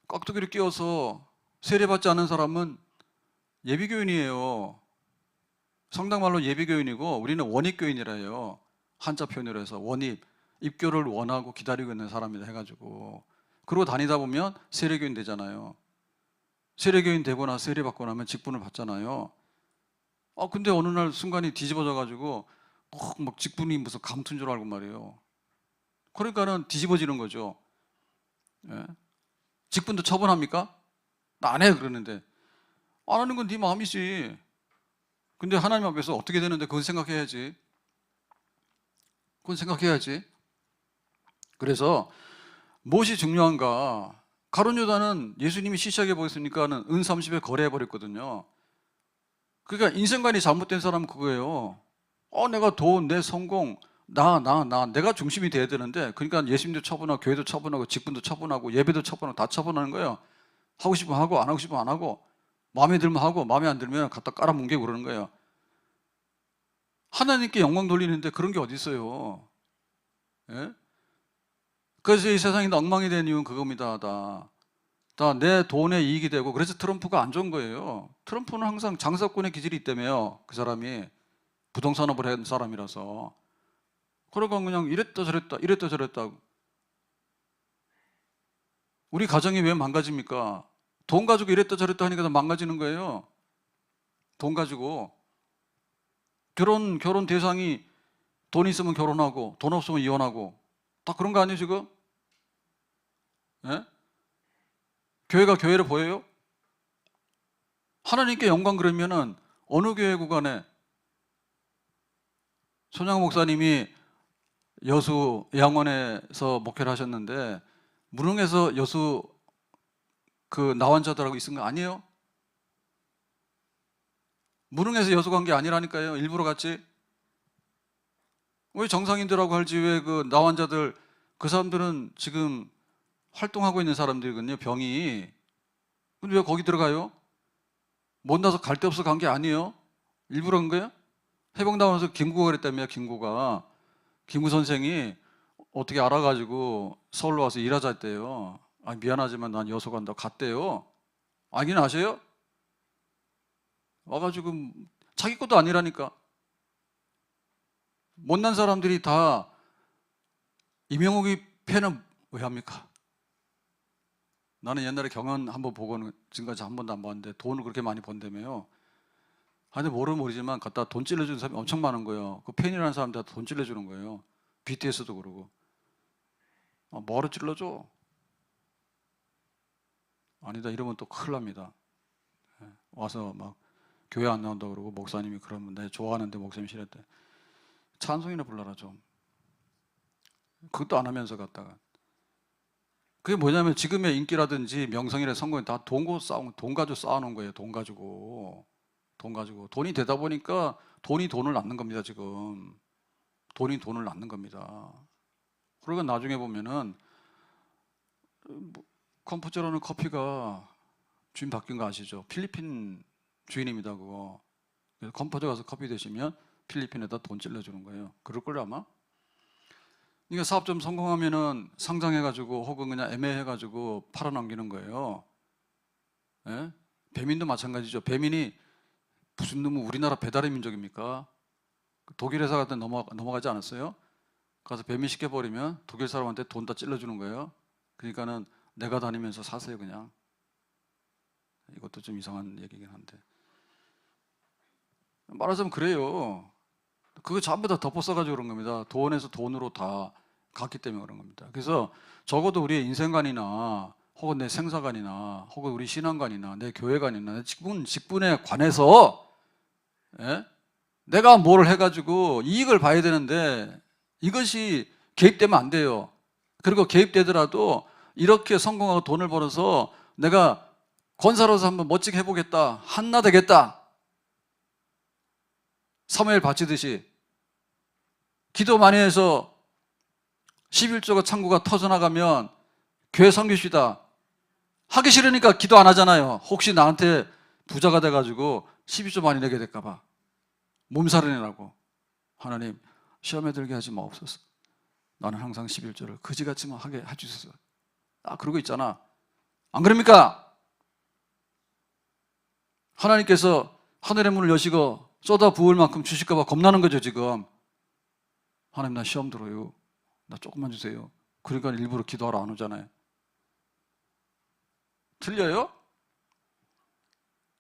깍두기를 끼워서 세례받지 않은 사람은 예비교인이에요. 성당말로 예비교인이고 우리는 원입교인이라 해요. 한자 표현으로 해서 원입, 입교를 원하고 기다리고 있는 사람이다 해가지고 그러고 다니다 보면 세례교인 되잖아요. 세례교인 되거나 세례받고 나면 직분을 받잖아요. 근데 어느 날 순간이 뒤집어져 가지고 막 직분이 무슨 감투인 줄 알고 말이에요. 그러니까는 뒤집어지는 거죠. 예? 직분도 처분합니까? 나 안 해 그러는데. 안 하는 건 네 마음이지. 근데 하나님 앞에서 어떻게 되는데 그건 생각해야지. 그건 생각해야지. 그래서 무엇이 중요한가? 가룟 유다는 예수님이 시시하게 보였으니까는 은 30에 거래해 버렸거든요. 그러니까 인생관이 잘못된 사람은 그거예요. 내가 돈, 내 성공, 내가 중심이 돼야 되는데, 그러니까 예수님도 처분하고, 교회도 처분하고, 직분도 처분하고, 예배도 처분하고, 다 처분하는 거예요. 하고 싶으면 하고, 안 하고 싶으면 안 하고, 마음에 들면 하고, 마음에 안 들면 갖다 깔아뭉개고 그러는 거예요. 하나님께 영광 돌리는데 그런 게 어디 있어요? 예? 그래서 이 세상이 엉망이 된 이유는 그겁니다. 다 내 돈에 이익이 되고, 그래서 트럼프가 안 좋은 거예요. 트럼프는 항상 장사꾼의 기질이 있다며요. 그 사람이 부동산업을 한 사람이라서. 그러니까 그냥 이랬다 저랬다 이랬다 저랬다. 우리 가정이 왜 망가집니까? 돈 가지고 이랬다 저랬다 하니까 더 망가지는 거예요. 돈 가지고. 결혼 대상이 돈 있으면 결혼하고 돈 없으면 이혼하고 다 그런 거 아니에요 지금? 예? 교회가 교회를 보여요? 하나님께 영광 그러면은 어느 교회 구간에 손양 목사님이 여수 양원에서 목회를 하셨는데 무릉에서 여수 그 나환자들하고 있은 거 아니에요? 무릉에서 여수 간 게 아니라니까요. 일부러 갔지. 왜 정상인들하고 할지 왜 그 나환자들 그 사람들은 지금 활동하고 있는 사람들이거든요. 병이. 근데 왜 거기 들어가요? 못 나서 갈 데 없어 간 게 아니에요. 일부러 한 거예요? 해병당원에서 김구가 그랬다며. 김구 선생이 어떻게 알아가지고 서울로 와서 일하자 했대요. 아, 미안하지만 난 여소 간다고 갔대요. 알긴 아세요? 와가지고 자기 것도 아니라니까. 못난 사람들이 다 이명욱이 패는 왜 합니까? 나는 옛날에 경연 한번 보고는 지금까지 한 번도 안 봤는데 돈을 그렇게 많이 번다며요. 근데 모르지만 갖다 돈 찔러주는 사람이 엄청 많은 거예요. 그 팬이라는 사람들한테 돈 찔러주는 거예요. BTS도 그러고. 뭐로 찔러줘? 아니다 이러면 또 큰일 납니다. 와서 막 교회 안 나온다 그러고 목사님이 그러면 내 좋아하는데 목사님 싫었대. 찬송이나 불러라 좀. 그것도 안 하면서 갔다가. 그게 뭐냐면 지금의 인기라든지 명성이나 성공이 다 돈 가지고 쌓아놓은 거예요. 돈 가지고. 돈이 되다 보니까 돈이 돈을 낳는 겁니다. 지금 돈이 돈을 낳는 겁니다. 그러니까 나중에 보면은 컴포저라는 커피가 주인 바뀐 거 아시죠? 필리핀 주인입니다. 그거. 그래서 컴포저 가서 커피 드시면 필리핀에다 돈 찔러주는 거예요. 그럴걸요 아마? 그러니까 사업 좀 성공하면은 상장해가지고 혹은 그냥 애매해가지고 팔아넘기는 거예요. 예? 배민도 마찬가지죠. 배민이 무슨 놈은 우리나라 배달의 민족입니까? 독일 회사 같은 데 넘어가지 않았어요? 가서 배민 시켜버리면 독일 사람한테 돈 다 찔러주는 거예요. 그러니까는 내가 다니면서 사세요 그냥. 이것도 좀 이상한 얘기긴 한데 말하자면 그래요. 그거 전부 다 덮어 써가지고 그런 겁니다. 돈에서 돈으로 다 갔기 때문에 그런 겁니다. 그래서 적어도 우리의 인생관이나 혹은 내 생사관이나 혹은 우리 신앙관이나 내 교회관이나 내 직분에 관해서 예? 내가 뭘 해가지고 이익을 봐야 되는데 이것이 개입되면 안 돼요. 그리고 개입되더라도 이렇게 성공하고 돈을 벌어서 내가 권사로서 한번 멋지게 해보겠다, 한나 되겠다, 사무엘 바치듯이 기도 많이 해서 11조가 창고가 터져나가면 교회 섬기시다 하기 싫으니까 기도 안 하잖아요. 혹시 나한테 부자가 돼가지고 12조 많이 내게 될까봐 몸살을 내라고. 하나님 시험에 들게 하지 마옵소서. 나는 항상 11조를 그지같이만 하게 해주소서. 그러고 있잖아. 안 그럽니까? 하나님께서 하늘의 문을 여시고 쏟아 부을 만큼 주실까봐 겁나는 거죠 지금. 하나님 나 시험 들어요. 나 조금만 주세요. 그러니까 일부러 기도하러 안 오잖아요. 틀려요?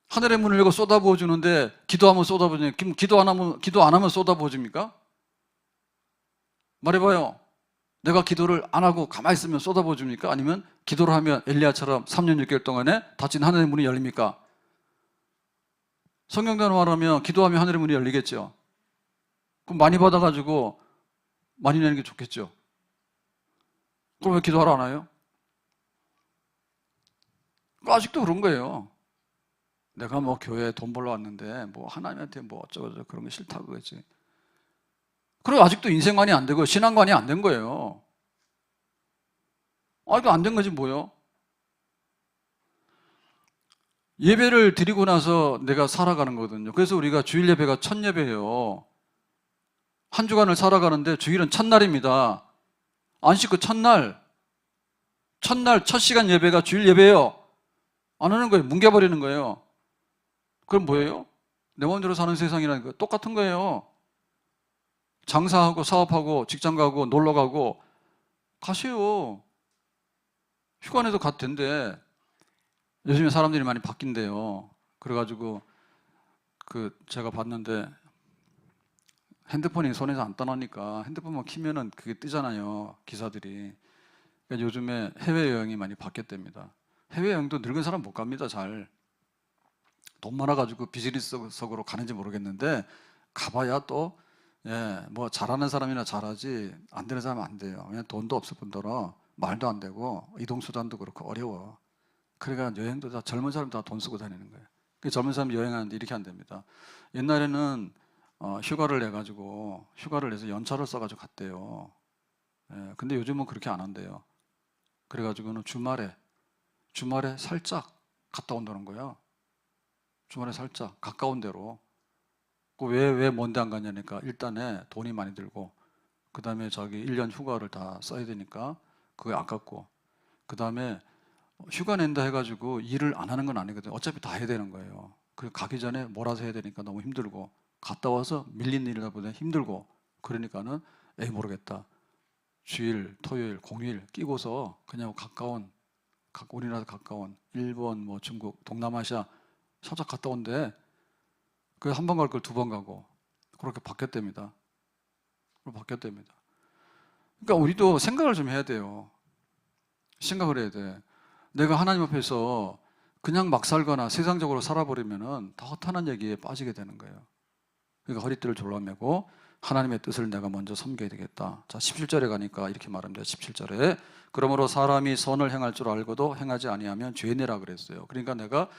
하늘의 문을 열고 쏟아부어 주는데 기도하면 쏟아부어주냐? 기도 안 하면 쏟아부어 줍니까? 말해봐요. 내가 기도를 안 하고 가만히 있으면 쏟아부어 줍니까? 아니면 기도를 하면 엘리야처럼 3년 6개월 동안에 닫힌 하늘의 문이 열립니까? 성경대로 말하면 기도하면 하늘의 문이 열리겠죠. 그럼 많이 받아가지고 많이 내는 게 좋겠죠. 그럼 왜 기도하러 안 와요? 아직도 그런 거예요. 내가 뭐 교회에 돈 벌러 왔는데 뭐 하나님한테 뭐 어쩌고저쩌고 그런 게 싫다고 그랬지. 그리고 아직도 인생관이 안 되고 신앙관이 안 된 거예요. 아직도 안 된 거지 뭐요? 예배를 드리고 나서 내가 살아가는 거거든요. 그래서 우리가 주일 예배가 첫 예배예요. 한 주간을 살아가는데 주일은 첫날입니다. 안 씻고 첫날 첫 시간 예배가 주일 예배예요. 안 하는 거예요. 뭉개버리는 거예요. 그럼 뭐예요? 내 마음대로 사는 세상이라는 거 똑같은 거예요. 장사하고 사업하고 직장 가고 놀러 가고 가세요. 휴가 내도 가도 된대. 요즘에 사람들이 많이 바뀐대요. 그래가지고 제가 봤는데 핸드폰이 손에서 안 떠나니까 핸드폰만 키면은 그게 뜨잖아요. 기사들이. 그러니까 요즘에 해외여행이 많이 바뀌었답니다. 해외여행도 늙은 사람 못 갑니다. 잘. 돈 많아가지고 비즈니스석으로 가는지 모르겠는데 가봐야 또 뭐 잘하는 사람이나 잘하지 안 되는 사람은 안 돼요. 그냥 돈도 없을 뿐더러 말도 안 되고 이동수단도 그렇고 어려워. 그러니까 여행도 다 젊은 사람 다 돈 쓰고 다니는 거예요. 젊은 사람 여행하는데 이렇게 안 됩니다. 옛날에는 휴가를 내서 연차를 써가지고 갔대요. 근데 요즘은 그렇게 안 한대요. 그래가지고는 주말에 살짝 갔다 온다는 거예요. 주말에 살짝 가까운 데로. 왜 뭔데 안 가냐니까 일단에 돈이 많이 들고, 그 다음에 자기 1년 휴가를 다 써야 되니까 그게 아깝고, 그 다음에 휴가 낸다 해가지고 일을 안 하는 건 아니거든요. 어차피 다 해야 되는 거예요. 그리고 가기 전에 몰아서 해야 되니까 너무 힘들고, 갔다 와서 밀린 일이다 보니 힘들고, 그러니까는 에이 모르겠다. 주일, 토요일, 공휴일 끼고서 그냥 가까운, 우리나라 가까운 일본, 뭐 중국, 동남아시아 살짝 갔다 온대. 그 한 번 갈 걸 두 번 가고 그렇게 바뀌었답니다. 바뀌었답니다. 그러니까 우리도 생각을 좀 해야 돼요. 생각을 해야 돼. 내가 하나님 앞에서 그냥 막 살거나 세상적으로 살아버리면은 다 허탄한 얘기에 빠지게 되는 거예요. 그러니까 허리띠를 졸라매고 하나님의 뜻을 내가 먼저 섬겨야 되겠다. 자, 17절에 가니까 이렇게 말합니다. 17절에 그러므로 사람이 선을 행할 줄 알고도 행하지 아니하면 죄내라 그랬어요. 그러니까 내가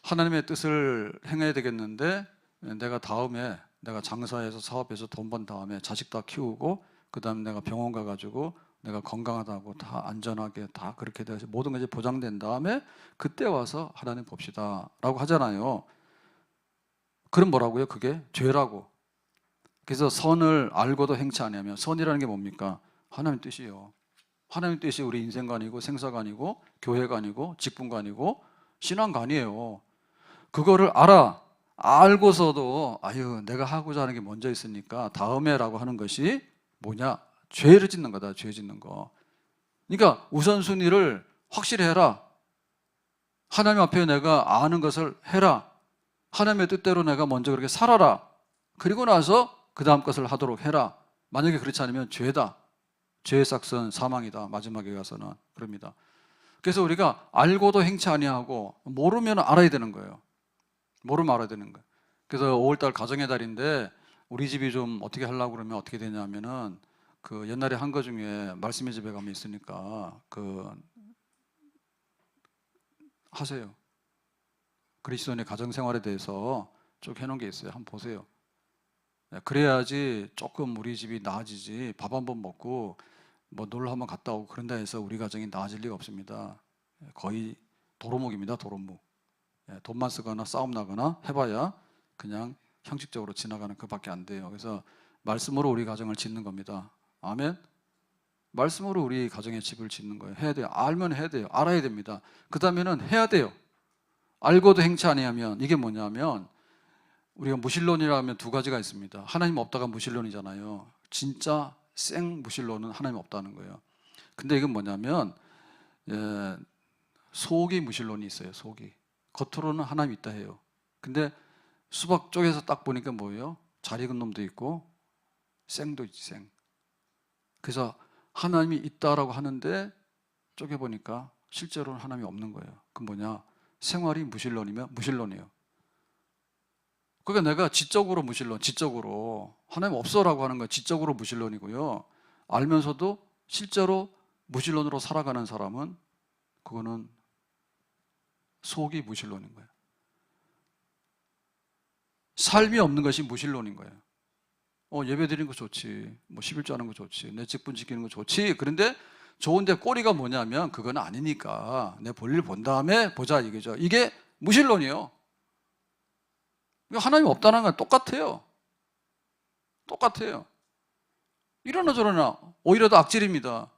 하나님의 뜻을 행해야 되겠는데, 내가 다음에 내가 장사해서 사업해서 돈 번 다음에 자식 다 키우고, 그 다음에 내가 병원 가가지고 내가 건강하다고 다 안전하게 다 그렇게 돼서 모든 것이 보장된 다음에 그때 와서 하나님 봅시다 라고 하잖아요. 그럼 뭐라고요? 그게 죄라고. 그래서 선을 알고도 행치 아니하면, 선이라는 게 뭡니까? 하나님의 뜻이요. 하나님의 뜻이 우리 인생관이고 생사관이고 교회관이고 직분관이고 신앙관이에요. 그거를 알고서도 아유 내가 하고자 하는 게 먼저 있으니까 다음에 라고 하는 것이 뭐냐? 죄를 짓는 거다. 죄 짓는 거. 그러니까 우선순위를 확실히 해라. 하나님 앞에 내가 아는 것을 해라. 하나님의 뜻대로 내가 먼저 그렇게 살아라. 그리고 나서 그 다음 것을 하도록 해라. 만약에 그렇지 않으면 죄다. 죄의 삭은 사망이다. 마지막에 가서는 그럽니다. 그래서 우리가 알고도 행치 아니하고 모르면 알아야 되는 거예요. 모르면 알아야 되는 거예요. 그래서 5월달 가정의 달인데 우리 집이 좀 어떻게 하려고 그러면 어떻게 되냐면은 그 옛날에 한 거 중에 말씀의 집에 가면 있으니까 그 하세요. 그리스도인의 가정 생활에 대해서 쭉 해놓은 게 있어요. 한번 보세요. 그래야지 조금 우리 집이 나아지지. 밥 한번 먹고 뭐 놀러 한번 갔다 오고 그런다 해서 우리 가정이 나아질 리가 없습니다. 거의 도루묵입니다. 도루묵. 돈만 쓰거나 싸움 나거나 해봐야 그냥 형식적으로 지나가는 그밖에 안 돼요. 그래서 말씀으로 우리 가정을 짓는 겁니다. 아멘. 말씀으로 우리 가정의 집을 짓는 거예요. 해야 돼요. 알면 해야 돼요. 알아야 됩니다. 그 다음에는 해야 돼요. 알고도 행치 아니하면 이게 뭐냐면, 우리가 무신론이라 하면 두 가지가 있습니다. 하나님 없다가 무신론이잖아요. 진짜 생 무신론은 하나님 없다는 거예요. 근데 이건 뭐냐면 속이 무신론이 있어요. 속이. 겉으로는 하나님 있다 해요. 근데 수박 쪽에서 딱 보니까 뭐예요? 잘 익은 놈도 있고 생도 있지, 생. 그래서 하나님이 있다라고 하는데 쪼개보니까 실제로는 하나님이 없는 거예요. 그건 뭐냐? 생활이 무신론이면 무신론이에요. 그러니까 내가 지적으로 무신론, 지적으로 하나님 없어라고 하는 건 지적으로 무신론이고요. 알면서도 실제로 무신론으로 살아가는 사람은 그거는 속이 무신론인 거예요. 삶이 없는 것이 무신론인 거예요. 예배 드리는 거 좋지, 뭐 11조 하는 거 좋지, 내 직분 지키는 거 좋지. 그런데 좋은데 꼬리가 뭐냐면 그건 아니니까 내 볼일 본 다음에 보자 이거죠. 이게 무신론이에요. 하나님 없다는 건 똑같아요. 똑같아요. 이러나 저러나 오히려 더 악질입니다.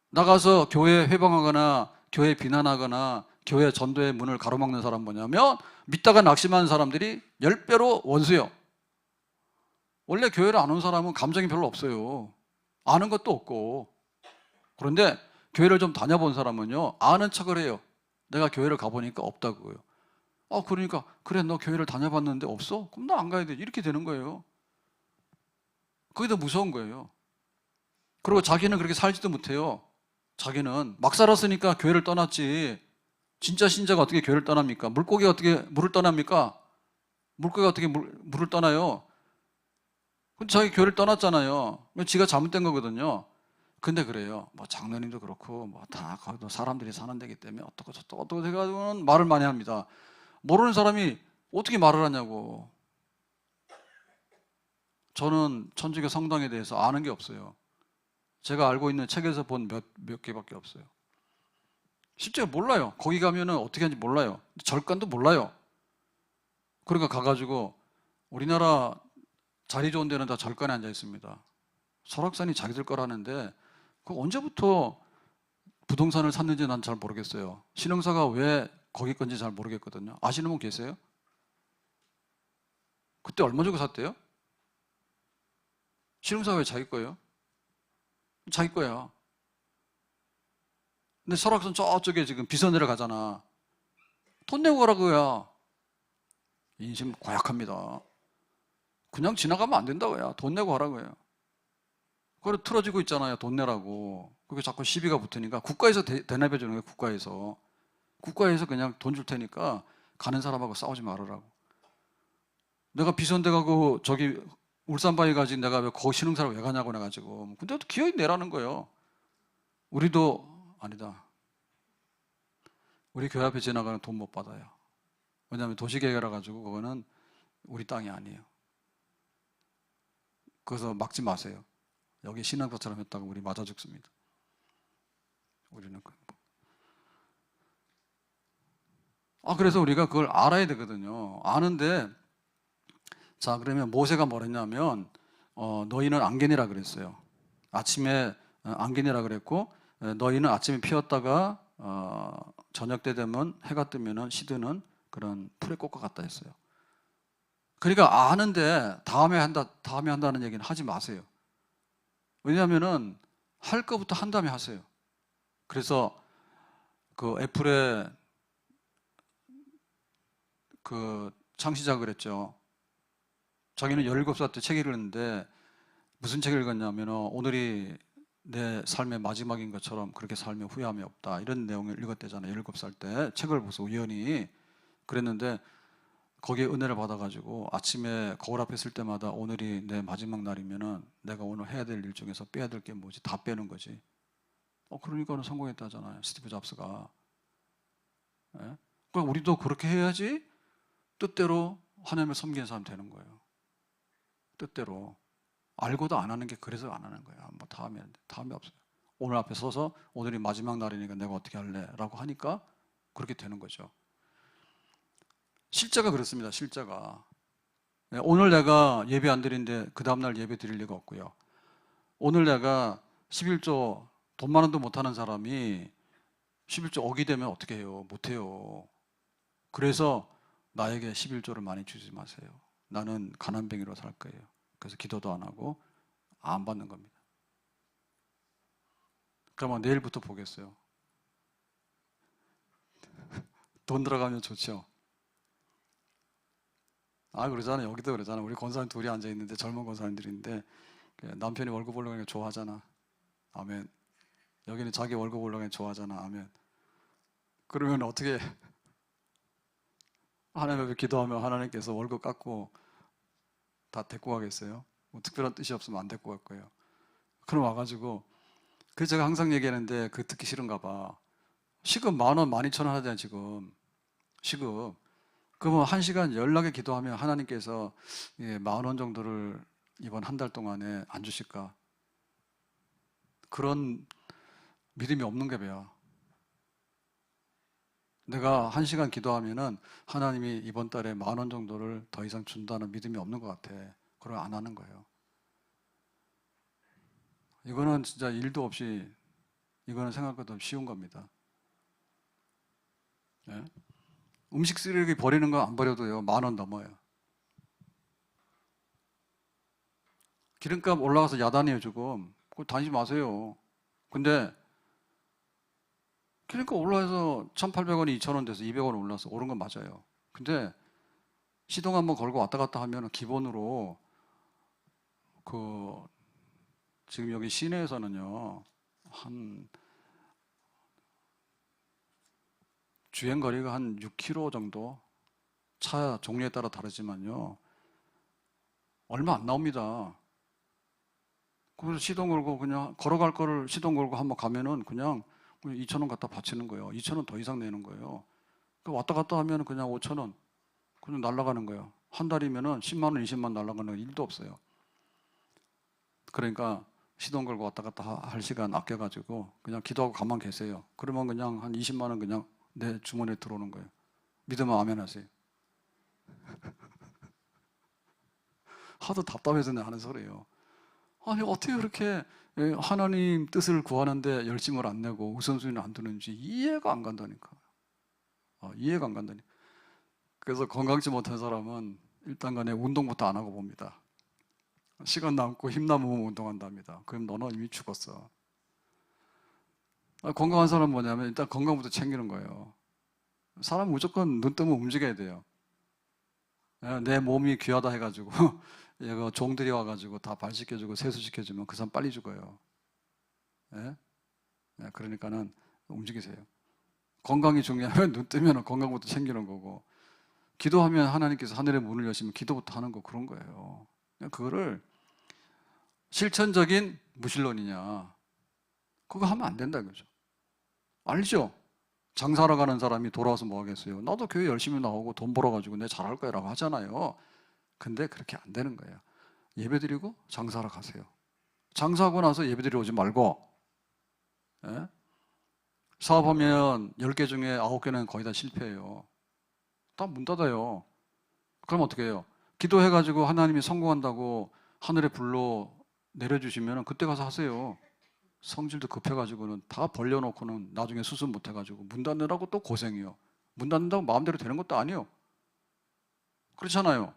나가서 교회 회방하거나 교회 비난하거나 교회 전도의 문을 가로막는 사람 뭐냐면 믿다가 낙심하는 사람들이 10배로 원수예요. 원래 교회를 안 온 사람은 감정이 별로 없어요. 아는 것도 없고. 그런데 교회를 좀 다녀본 사람은요, 아는 척을 해요. 내가 교회를 가보니까 없다고요. 그러니까 그래 너 교회를 다녀봤는데 없어? 그럼 나 안 가야 돼. 이렇게 되는 거예요. 그게 더 무서운 거예요. 그리고 자기는 그렇게 살지도 못해요. 자기는 막 살았으니까 교회를 떠났지. 진짜 신자가 어떻게 교회를 떠납니까? 물고기가 어떻게 물을 떠납니까? 물고기가 어떻게 물을 떠나요? 근데 자기 교회를 떠났잖아요. 지가 잘못된 거거든요. 근데 그래요. 뭐 장로님도 그렇고 뭐 다 거기도 사람들이 사는 데기 때문에 어떻게 해가지고는 말을 많이 합니다. 모르는 사람이 어떻게 말을 하냐고. 저는 천주교 성당에 대해서 아는 게 없어요. 제가 알고 있는 책에서 본 몇 개밖에 없어요. 실제 몰라요. 거기 가면은 어떻게 하는지 몰라요. 절간도 몰라요. 그러니까 가가지고 우리나라 자리 좋은 데는 다 절간에 앉아 있습니다. 설악산이 자기들 거라는데 그 언제부터 부동산을 샀는지 난 잘 모르겠어요. 신흥사가 왜 거기 건지 잘 모르겠거든요. 아시는 분 계세요? 그때 얼마 주고 샀대요? 신흥사가 왜 자기 거예요? 자기 거야. 근데 설악산 저쪽에 지금 비서내려 가잖아. 돈 내고 가라고요. 인심 고약합니다. 그냥 지나가면 안 된다고요. 돈 내고 가라고요. 그걸 틀어지고 있잖아요. 돈 내라고. 그게 자꾸 시비가 붙으니까 국가에서 대납해 주는 거예요. 국가에서. 국가에서 그냥 돈 줄 테니까 가는 사람하고 싸우지 말으라고. 내가 비선대 가고 저기 울산바위 가지 내가 왜 거기 신흥사를 왜 가냐고 해가지고. 근데 또 기어이 내라는 거예요. 우리도 아니다. 우리 교회 앞에 지나가는 돈 못 받아요. 왜냐하면 도시계획이라 가지고 그거는 우리 땅이 아니에요. 그래서 막지 마세요. 여기 신앙사처럼 했다고 우리 맞아 죽습니다. 우리는 그래서 우리가 그걸 알아야 되거든요. 아는데 자 그러면 모세가 뭐랬냐면 너희는 안개니라 그랬어요. 아침에 안개니라 그랬고 너희는 아침에 피었다가 저녁 때 되면 해가 뜨면은 시드는 그런 풀의 꽃과 같다 했어요. 그러니까 아는데 다음에 한다는 얘기는 하지 마세요. 왜냐하면은 할 거부터 한 다음에 하세요. 그래서 그 애플의 그 창시자 그랬죠. 자기는 17살 때 책 읽었는데 무슨 책을 읽었냐면 오늘이 내 삶의 마지막인 것처럼 그렇게 살면 후회함이 없다 이런 내용을 읽었대잖아요. 17살 때 책을 보고서 우연히 그랬는데 거기에 은혜를 받아가지고 아침에 거울 앞에 설 때마다 오늘이 내 마지막 날이면은 내가 오늘 해야 될 일 중에서 빼야 될 게 뭐지? 다 빼는 거지. 그러니까는 성공했다잖아요. 스티브 잡스가. 예? 그러니까 우리도 그렇게 해야지 뜻대로 하나님을 섬기는 사람 되는 거예요. 뜻대로. 알고도 안 하는 게 그래서 안 하는 거야. 뭐 다음에 없어요. 오늘 앞에 서서 오늘이 마지막 날이니까 내가 어떻게 할래? 라고 하니까 그렇게 되는 거죠. 실제가 그렇습니다. 실제가. 오늘 내가 예배 안 드리는데 그 다음날 예배 드릴 리가 없고요. 오늘 내가 11조 돈 많은 도 못하는 사람이 11조 억이 되면 어떻게 해요? 못해요. 그래서 나에게 11조를 많이 주지 마세요. 나는 가난뱅이로 살 거예요. 그래서 기도도 안 하고 안 받는 겁니다. 그러면 내일부터 보겠어요. 돈 들어가면 좋죠. 그러잖아. 여기도 그러잖아. 우리 권사님 둘이 앉아있는데 젊은 권사님들인데 남편이 월급 올라가니까 좋아하잖아. 아멘. 여기는 자기 월급 올라가니까 좋아하잖아. 아멘. 그러면 어떻게 하나님 앞에 기도하면 하나님께서 월급 깎고 다 데리고 가겠어요? 뭐 특별한 뜻이 없으면 안 데리고 갈 거예요. 그럼 와가지고 그래서 제가 항상 얘기하는데 그 듣기 싫은가 봐. 시급 10,000원, 12,000원 하잖아요 지금. 시급. 그러면 1시간 연락에 기도하면 하나님께서 10,000원 정도를 이번 한 달 동안에 안 주실까? 그런 믿음이 없는 게 뭐야. 내가 1시간 기도하면은 하나님이 이번 달에 10,000원 정도를 더 이상 준다는 믿음이 없는 것 같아. 그걸 안 하는 거예요. 이거는 진짜 일도 없이 이거는 생각보다 쉬운 겁니다. 예? 음식 쓰레기 버리는 거 안 버려도요 10,000원 넘어요. 기름값 올라가서 야단이에요 지금. 그거 다니지 마세요. 근데 기름값 올라서 1,800원이 2,000원 돼서 200원 올라서 오른 건 맞아요. 근데 시동 한번 걸고 왔다 갔다 하면 기본으로 그 지금 여기 시내에서는요 한 주행 거리가 한 6km 정도 차 종류에 따라 다르지만요 얼마 안 나옵니다. 그래서 시동 걸고 그냥 걸어갈 거를 시동 걸고 한번 가면은 그냥 2,000원 갖다 바치는 거예요. 2,000원 더 이상 내는 거예요. 왔다 갔다 하면 그냥 5,000원 그냥 날아가는 거예요. 한 달이면은 10만 원, 20만 원 날아가는 일도 없어요. 그러니까 시동 걸고 왔다 갔다 할 시간 아껴가지고 그냥 기도하고 가만 계세요. 그러면 그냥 한 20만 원 그냥 내 주머니에 들어오는 거예요. 믿으면 아멘 하세요. 하도 답답해서 내가 하는 소리예요. 아니 어떻게 그렇게 하나님 뜻을 구하는데 열심을 안 내고 우선순위를 안 두는지 이해가 안 간다니까. 이해가 안 간다니까. 그래서 건강치 못한 사람은 일단 간에 운동부터 안 하고 봅니다. 시간 남고 힘 남으면 운동한답니다. 그럼 너는 이미 죽었어. 건강한 사람은 뭐냐면 일단 건강부터 챙기는 거예요. 사람 무조건 눈 뜨면 움직여야 돼요. 내 몸이 귀하다 해가지고 이거 종들이 와가지고 다 발 씻겨주고 세수시켜주면 그 사람 빨리 죽어요. 예? 그러니까는 움직이세요. 건강이 중요하면 눈 뜨면 건강부터 챙기는 거고, 기도하면 하나님께서 하늘의 문을 여시면 기도부터 하는 거, 그런 거예요. 그거를 실천적인 무신론이냐, 그거 하면 안 된다 이거죠. 알죠? 장사하러 가는 사람이 돌아와서 뭐 하겠어요? 나도 교회 열심히 나오고 돈 벌어가지고 내 잘할 거야 라고 하잖아요. 근데 그렇게 안 되는 거예요. 예배 드리고 장사하러 가세요. 장사하고 나서 예배 드리러 오지 말고, 예? 사업하면 10개 중에 9개는 거의 다 실패해요. 다 문 닫아요. 그럼 어떻게 해요? 기도해가지고 하나님이 성공한다고 하늘의 불로 내려주시면 그때 가서 하세요. 성질도 급해가지고는 다 벌려놓고는 나중에 수습 못해가지고 문 닫느라고 또 고생이요. 문 닫는다고 마음대로 되는 것도 아니에요. 그렇잖아요.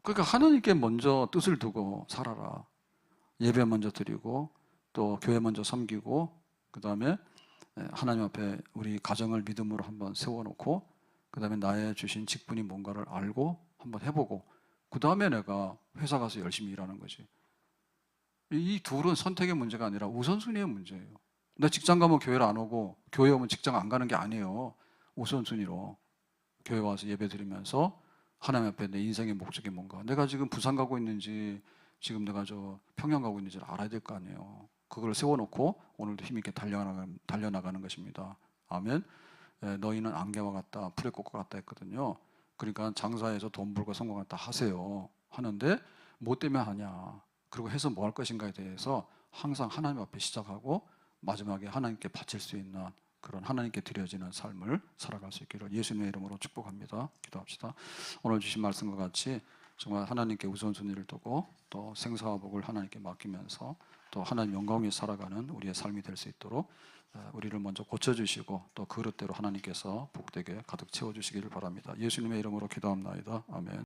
그러니까 하나님께 먼저 뜻을 두고 살아라. 예배 먼저 드리고 또 교회 먼저 섬기고, 그 다음에 하나님 앞에 우리 가정을 믿음으로 한번 세워놓고, 그 다음에 나의 주신 직분이 뭔가를 알고 한번 해보고, 그 다음에 내가 회사 가서 열심히 일하는 거지. 이 둘은 선택의 문제가 아니라 우선순위의 문제예요. 나 직장 가면 교회를 안 오고 교회 오면 직장 안 가는 게 아니에요. 우선순위로 교회 와서 예배 드리면서 하나님 앞에 내 인생의 목적이 뭔가, 내가 지금 부산 가고 있는지 지금 내가 저 평양 가고 있는지를 알아야 될 거 아니에요. 그걸 세워놓고 오늘도 힘있게 달려나가는 것입니다. 아멘. 너희는 안개와 같다, 풀의 꽃과 같다 했거든요. 그러니까 장사해서 돈 벌고 성공했다 하세요. 하는데 뭐 때문에 하냐, 그리고 해서 뭐 할 것인가에 대해서 항상 하나님 앞에 시작하고 마지막에 하나님께 바칠 수 있는 그런 하나님께 드려지는 삶을 살아갈 수 있기를 예수님의 이름으로 축복합니다. 기도합시다. 오늘 주신 말씀과 같이 정말 하나님께 우선순위를 두고 또 생사와 복을 하나님께 맡기면서 또 하나님 영광 위에 살아가는 우리의 삶이 될 수 있도록 우리를 먼저 고쳐주시고 또 그릇대로 하나님께서 복되게 가득 채워주시기를 바랍니다. 예수님의 이름으로 기도합나이다. 아멘.